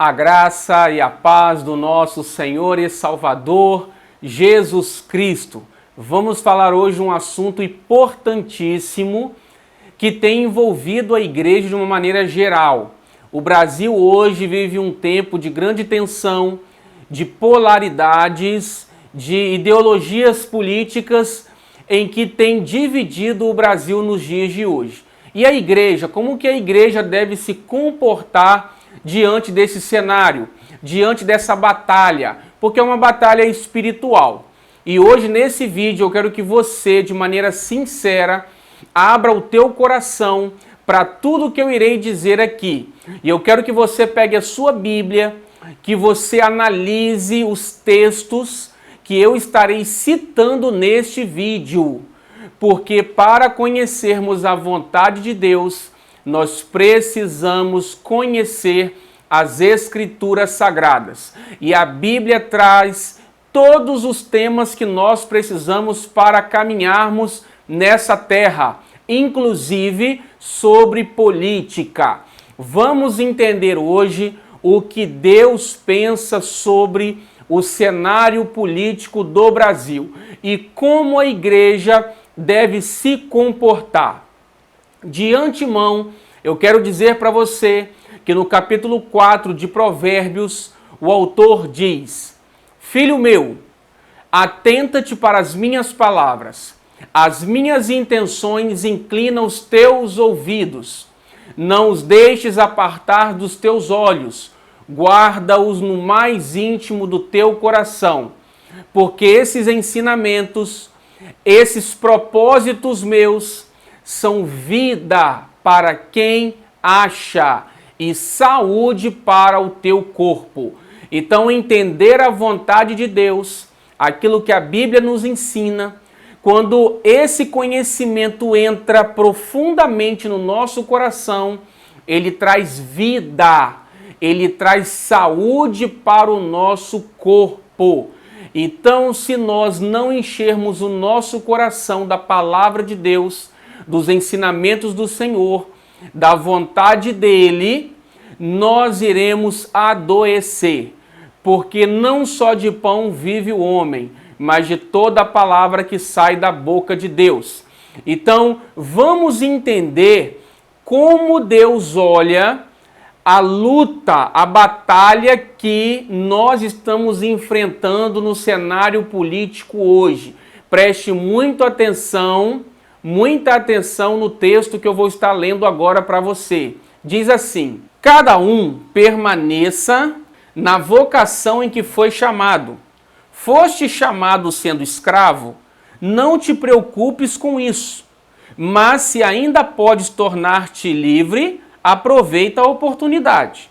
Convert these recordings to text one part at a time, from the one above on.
A graça e a paz do nosso Senhor e Salvador Jesus Cristo. Vamos falar hoje um assunto importantíssimo que tem envolvido a igreja de uma maneira geral. O Brasil hoje vive um tempo de grande tensão, de polaridades, de ideologias políticas em que tem dividido o Brasil nos dias de hoje. E a igreja, como que a igreja deve se comportar diante desse cenário, diante dessa batalha? Porque é uma batalha espiritual. E hoje nesse vídeo eu quero que você, de maneira sincera, abra o teu coração para tudo que eu irei dizer aqui. E eu quero que você pegue a sua Bíblia, que você analise os textos que eu estarei citando neste vídeo. Porque para conhecermos a vontade de Deus, nós precisamos conhecer as Escrituras Sagradas. E a Bíblia traz todos os temas que nós precisamos para caminharmos nessa terra, inclusive sobre política. Vamos entender hoje o que Deus pensa sobre o cenário político do Brasil e como a igreja deve se comportar. De antemão, eu quero dizer para você que no capítulo 4 de Provérbios, o autor diz: Filho meu, atenta-te para as minhas palavras, as minhas intenções inclina os teus ouvidos, não os deixes apartar dos teus olhos, guarda-os no mais íntimo do teu coração, porque esses ensinamentos, esses propósitos meus, são vida para quem acha e saúde para o teu corpo. Então, entender a vontade de Deus, aquilo que a Bíblia nos ensina, quando esse conhecimento entra profundamente no nosso coração, ele traz vida, ele traz saúde para o nosso corpo. Então, se nós não enchermos o nosso coração da palavra de Deus, dos ensinamentos do Senhor, da vontade dele, nós iremos adoecer. Porque não só de pão vive o homem, mas de toda a palavra que sai da boca de Deus. Então, vamos entender como Deus olha a luta, a batalha que nós estamos enfrentando no cenário político hoje. Preste muita atenção no texto que eu vou estar lendo agora para você. Diz assim: cada um permaneça na vocação em que foi chamado. Foste chamado sendo escravo? Não te preocupes com isso. Mas se ainda podes tornar-te livre, aproveita a oportunidade.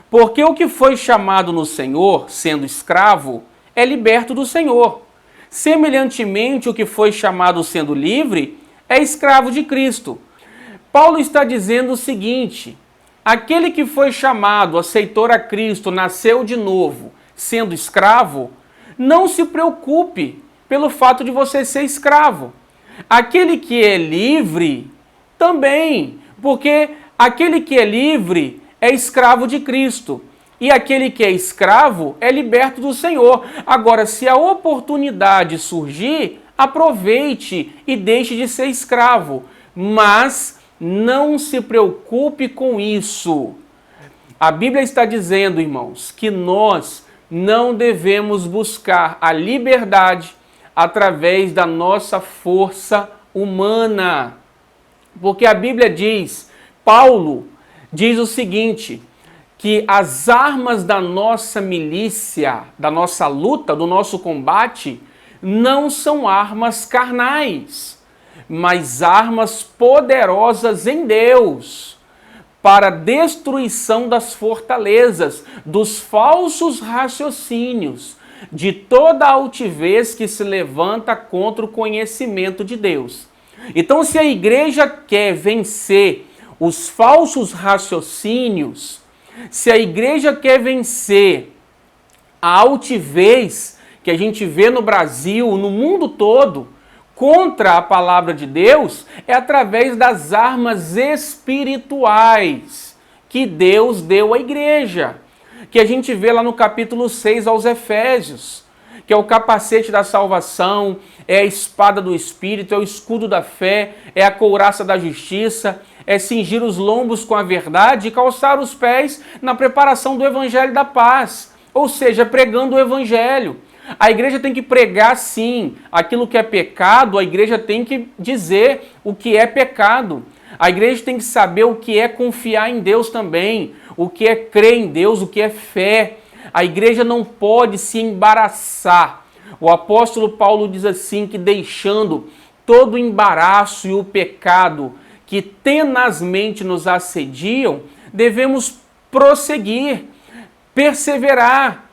Porque o que foi chamado no Senhor, sendo escravo, é liberto do Senhor. Semelhantemente, o que foi chamado sendo livre, é escravo de Cristo. Paulo está dizendo o seguinte: aquele que foi chamado, aceitou a Cristo, nasceu de novo, sendo escravo, não se preocupe pelo fato de você ser escravo. Aquele que é livre também, porque aquele que é livre é escravo de Cristo. E aquele que é escravo é liberto do Senhor. Agora, se a oportunidade surgir, aproveite e deixe de ser escravo. Mas não se preocupe com isso. A Bíblia está dizendo, irmãos, que nós não devemos buscar a liberdade através da nossa força humana. Porque a Bíblia diz, Paulo diz o seguinte, que as armas da nossa milícia, da nossa luta, do nosso combate, não são armas carnais, mas armas poderosas em Deus, para destruição das fortalezas, dos falsos raciocínios, de toda a altivez que se levanta contra o conhecimento de Deus. Então, se a igreja quer vencer os falsos raciocínios, se a igreja quer vencer a altivez que a gente vê no Brasil, no mundo todo, contra a palavra de Deus, é através das armas espirituais que Deus deu à igreja. que a gente vê lá no capítulo 6 aos Efésios, que é o capacete da salvação, é a espada do Espírito, é o escudo da fé, é a couraça da justiça, é cingir os lombos com a verdade e calçar os pés na preparação do evangelho da paz, ou seja, pregando o evangelho. A igreja tem que pregar, sim, aquilo que é pecado, a igreja tem que dizer o que é pecado. A igreja tem que saber o que é confiar em Deus também, o que é crer em Deus, o que é fé. A igreja não pode se embaraçar. O apóstolo Paulo diz assim, que deixando todo o embaraço e o pecado que tenazmente nos assediam, devemos prosseguir, perseverar,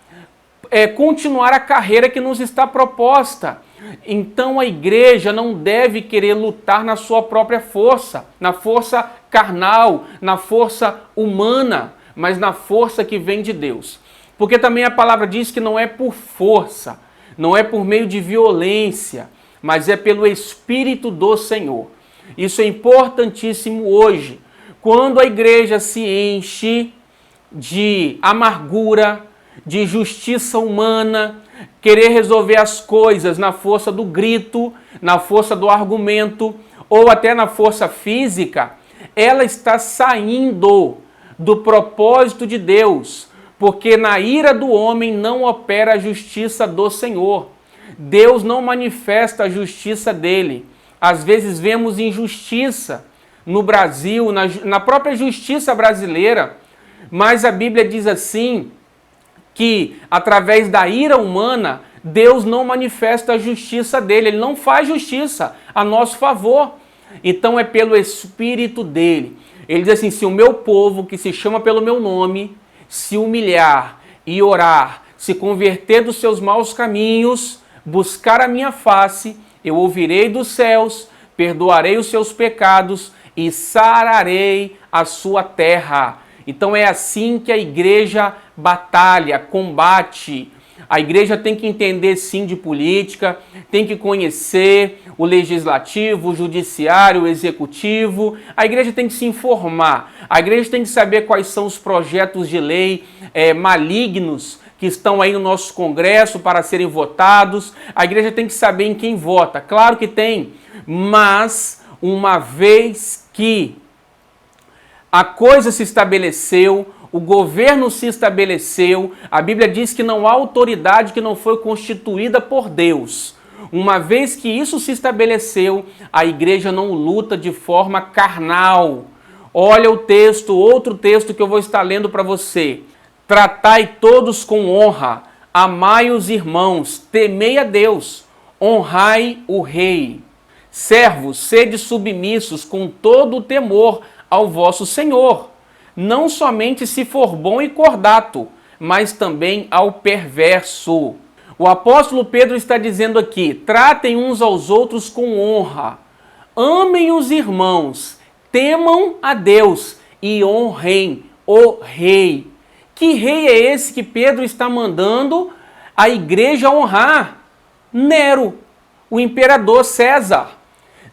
continuar a carreira que nos está proposta. Então a igreja não deve querer lutar na sua própria força, na força carnal, na força humana, mas na força que vem de Deus. Porque também a palavra diz que não é por força, não é por meio de violência, mas é pelo Espírito do Senhor. Isso é importantíssimo hoje. Quando a igreja se enche de amargura, de justiça humana, querer resolver as coisas na força do grito, na força do argumento ou até na força física, ela está saindo do propósito de Deus, porque na ira do homem não opera a justiça do Senhor. Deus não manifesta a justiça dele. Às vezes vemos injustiça no Brasil, na própria justiça brasileira, mas a Bíblia diz assim, que através da ira humana, Deus não manifesta a justiça dele, ele não faz justiça a nosso favor. Então é pelo Espírito dele. Ele diz assim, se o meu povo, que se chama pelo meu nome, se humilhar e orar, se converter dos seus maus caminhos, buscar a minha face, eu ouvirei dos céus, perdoarei os seus pecados e sararei a sua terra. Então é assim que a igreja batalha, combate. A igreja tem que entender sim de política, tem que conhecer o legislativo, o judiciário, o executivo. A igreja tem que se informar. A igreja tem que saber quais são os projetos de lei malignos que estão aí no nosso Congresso para serem votados. A igreja tem que saber em quem vota. Claro que tem, mas uma vez que a coisa se estabeleceu, o governo se estabeleceu, a Bíblia diz que não há autoridade que não foi constituída por Deus. Uma vez que isso se estabeleceu, a igreja não luta de forma carnal. Olha o texto, outro texto que eu vou estar lendo para você. Tratai todos com honra, amai os irmãos, temei a Deus, honrai o rei. Servos, sede submissos com todo o temor ao vosso Senhor, não somente se for bom e cordato, mas também ao perverso. O apóstolo Pedro está dizendo aqui, tratem uns aos outros com honra, amem os irmãos, temam a Deus e honrem o rei. Que rei é esse que Pedro está mandando a igreja honrar? Nero, o imperador César.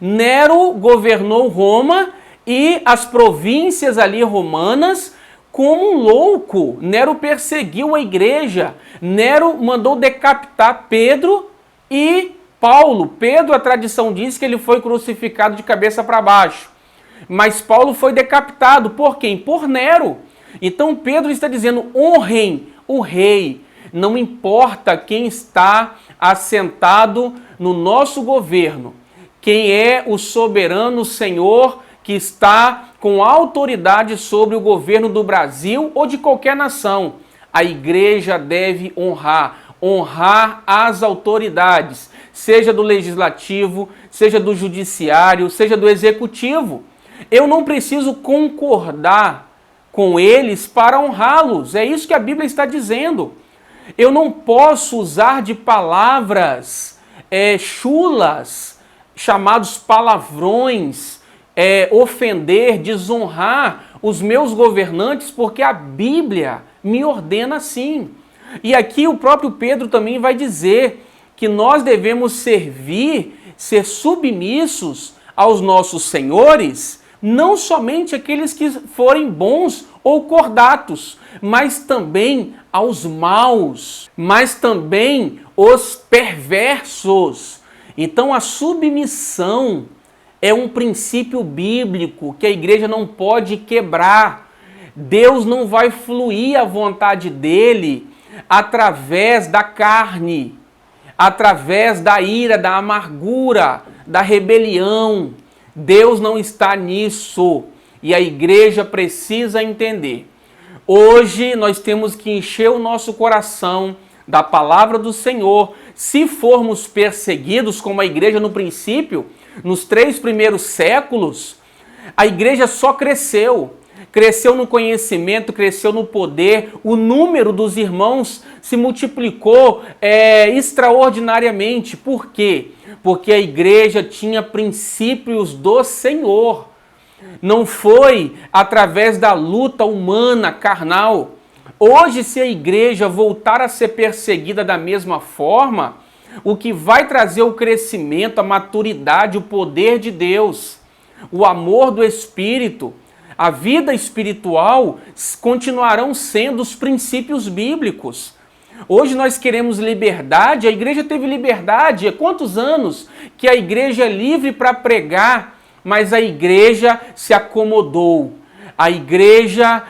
Nero governou Roma e as províncias ali romanas como um louco. Nero perseguiu a igreja. Nero mandou decapitar Pedro e Paulo. Pedro, a tradição diz que ele foi crucificado de cabeça para baixo. Mas Paulo foi decapitado. Por quem? Por Nero. Então Pedro está dizendo, honrem o rei. Não importa quem está assentado no nosso governo. Quem é o soberano Senhor que está com autoridade sobre o governo do Brasil ou de qualquer nação. A igreja deve honrar as autoridades, seja do legislativo, seja do judiciário, seja do executivo. Eu não preciso concordar com eles para honrá-los, é isso que a Bíblia está dizendo. Eu não posso usar de palavras chulas, chamados palavrões, ofender, desonrar os meus governantes, porque a Bíblia me ordena assim. E aqui o próprio Pedro também vai dizer que nós devemos ser submissos aos nossos senhores, não somente aqueles que forem bons ou cordatos, mas também aos maus, mas também os perversos. Então a submissão é um princípio bíblico que a igreja não pode quebrar. Deus não vai fluir a vontade dele através da carne, através da ira, da amargura, da rebelião. Deus não está nisso e a igreja precisa entender. Hoje nós temos que encher o nosso coração da palavra do Senhor. Se formos perseguidos, como a igreja no princípio, nos 3 primeiros séculos, a igreja só cresceu. Cresceu no conhecimento, cresceu no poder, o número dos irmãos se multiplicou extraordinariamente. Por quê? Porque a igreja tinha princípios do Senhor. Não foi através da luta humana, carnal. Hoje, se a igreja voltar a ser perseguida da mesma forma, o que vai trazer o crescimento, a maturidade, o poder de Deus, o amor do Espírito, a vida espiritual continuarão sendo os princípios bíblicos. Hoje nós queremos liberdade, a igreja teve liberdade. Há quantos anos que a igreja é livre para pregar, mas a igreja se acomodou. A igreja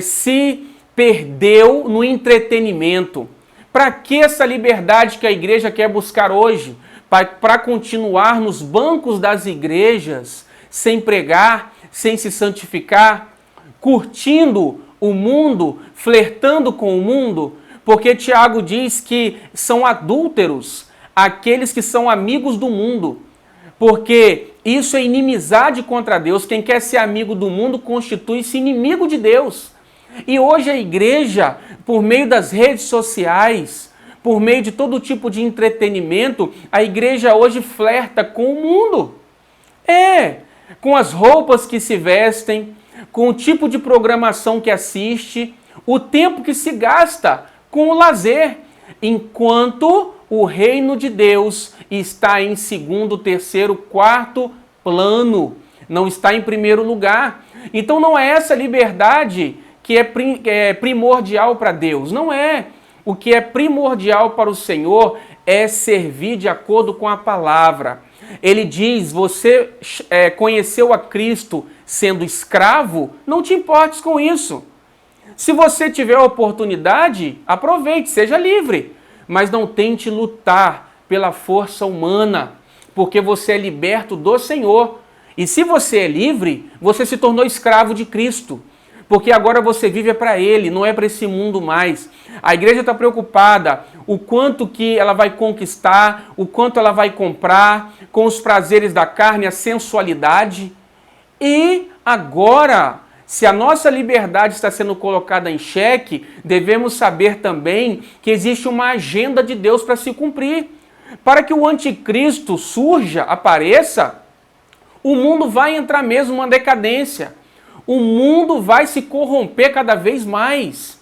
se perdeu no entretenimento. Para que essa liberdade que a igreja quer buscar hoje? Para continuar nos bancos das igrejas, sem pregar, sem se santificar, curtindo o mundo, flertando com o mundo, porque Tiago diz que são adúlteros aqueles que são amigos do mundo, porque isso é inimizade contra Deus. Quem quer ser amigo do mundo constitui-se inimigo de Deus. E hoje a igreja, por meio das redes sociais, por meio de todo tipo de entretenimento, a igreja hoje flerta com o mundo. Com as roupas que se vestem, com o tipo de programação que assiste, o tempo que se gasta com o lazer, enquanto o reino de Deus está em 2º, 3º, 4º plano, não está em primeiro lugar. Então não é essa liberdade que é primordial para Deus, não é. O que é primordial para o Senhor é servir de acordo com a palavra. Ele diz, você conheceu a Cristo sendo escravo? Não te importes com isso. Se você tiver a oportunidade, aproveite, seja livre. Mas não tente lutar pela força humana, porque você é liberto do Senhor. E se você é livre, você se tornou escravo de Cristo. Porque agora você vive para Ele, não é para esse mundo mais. A igreja está preocupada o quanto que ela vai conquistar, o quanto ela vai comprar, com os prazeres da carne, a sensualidade. E agora, se a nossa liberdade está sendo colocada em xeque, devemos saber também que existe uma agenda de Deus para se cumprir. Para que o anticristo surja, apareça, o mundo vai entrar mesmo numa decadência. O mundo vai se corromper cada vez mais.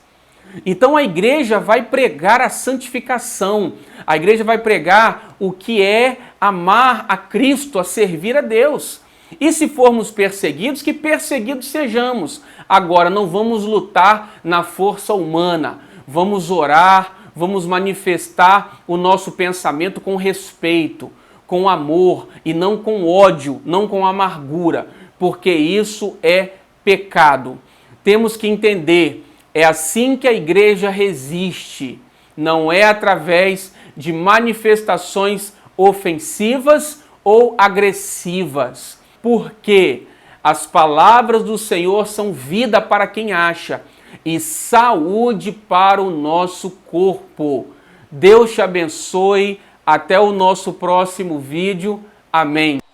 Então a igreja vai pregar a santificação. A igreja vai pregar o que é amar a Cristo, a servir a Deus. E se formos perseguidos, que perseguidos sejamos. Agora não vamos lutar na força humana. Vamos orar, vamos manifestar o nosso pensamento com respeito, com amor e não com ódio, não com amargura, porque isso é pecado. Temos que entender, é assim que a igreja resiste, não é através de manifestações ofensivas ou agressivas, porque as palavras do Senhor são vida para quem acha e saúde para o nosso corpo. Deus te abençoe, até o nosso próximo vídeo. Amém.